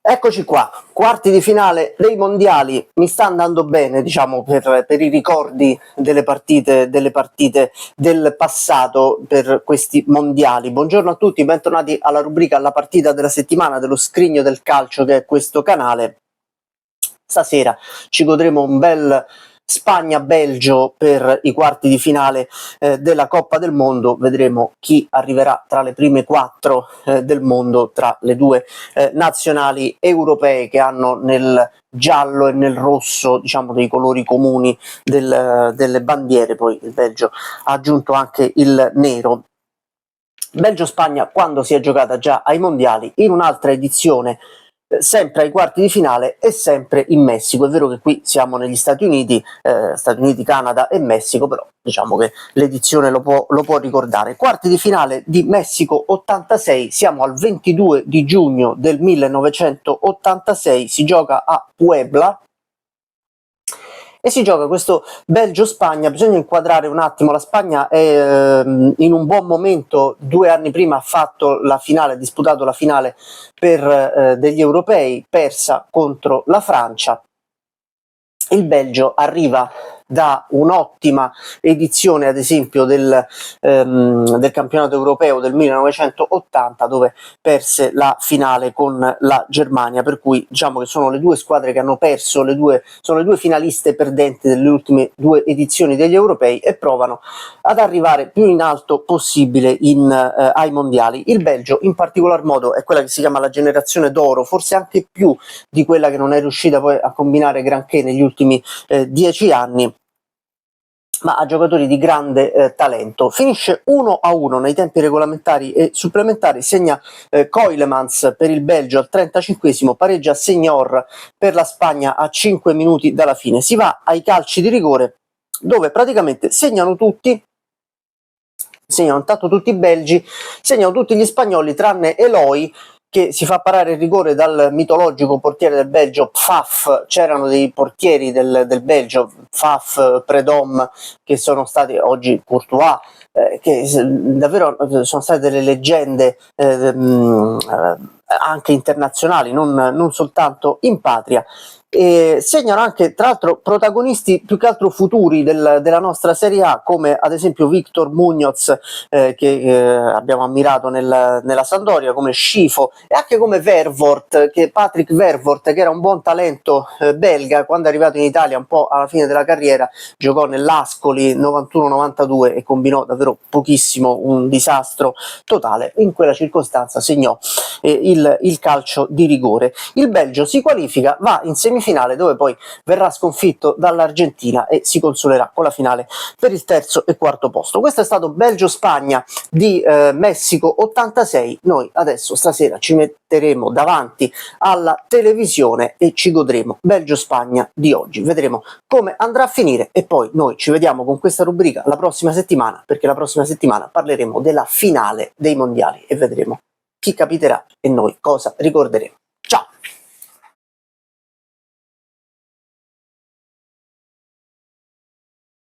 Eccoci qua, quarti di finale dei mondiali. Mi sta andando bene, diciamo, per i ricordi delle partite del passato per questi mondiali. Buongiorno a tutti, bentornati alla rubrica La partita della settimana dello Scrigno del Calcio, che è questo canale. Stasera ci godremo un bel Spagna-Belgio per i quarti di finale della Coppa del Mondo. Vedremo chi arriverà tra le prime quattro del mondo, tra le due nazionali europee che hanno nel giallo e nel rosso, diciamo, dei colori comuni delle bandiere. Poi il Belgio ha aggiunto anche il nero. Belgio-Spagna quando si è giocata già ai mondiali, in un'altra edizione sempre ai quarti di finale e sempre in Messico. È vero che qui siamo negli Stati Uniti, Canada e Messico, però diciamo che l'edizione lo può ricordare. Quarti di finale di Messico 86, siamo al 22 di giugno del 1986, si gioca a Puebla e si gioca questo Belgio-Spagna. Bisogna inquadrare un attimo, la Spagna è in un buon momento. 2 anni prima ha fatto la finale, ha disputato la finale per degli europei, persa contro la Francia. Il Belgio arriva da un'ottima edizione, ad esempio, del campionato europeo del 1980, dove perse la finale con la Germania, per cui diciamo che sono le due squadre che hanno perso, sono le due finaliste perdenti delle ultime 2 edizioni degli europei e provano ad arrivare più in alto possibile ai mondiali. Il Belgio in particolar modo è quella che si chiama la generazione d'oro, forse anche più di quella che non è riuscita poi a combinare granché negli ultimi 10 anni, ma ha giocatori di grande talento. Finisce 1-1 nei tempi regolamentari e supplementari, segna Koilemans per il Belgio al 35esimo, pareggia Senior per la Spagna a 5 minuti dalla fine. Si va ai calci di rigore, dove praticamente segnano intanto tutti i belgi, segnano tutti gli spagnoli tranne Eloy, che si fa parare il rigore dal mitologico portiere del Belgio Pfaff. C'erano dei portieri del Belgio, Pfaff, Predom, che sono stati, oggi Courtois, che davvero sono state delle leggende anche internazionali, non soltanto in patria. E segnano anche, tra l'altro, protagonisti più che altro futuri della nostra Serie A, come ad esempio Victor Muñoz, che abbiamo ammirato nella Sampdoria, come Scifo, e anche come Patrick Vervoort, che era un buon talento belga. Quando è arrivato in Italia un po' alla fine della carriera giocò nell'Ascoli 91-92 e combinò davvero pochissimo, un disastro totale. In quella circostanza segnò il calcio di rigore. Il Belgio si qualifica, va in semifinale, dove poi verrà sconfitto dall'Argentina e si consolerà con la finale per il terzo e quarto posto. Questo è stato Belgio-Spagna di Messico 86. Noi adesso stasera ci metteremo davanti alla televisione e ci godremo Belgio-Spagna di oggi. Vedremo come andrà a finire e poi noi ci vediamo con questa rubrica la prossima settimana, perché la prossima settimana parleremo della finale dei mondiali e vedremo chi capiterà e noi cosa ricorderemo. Ciao!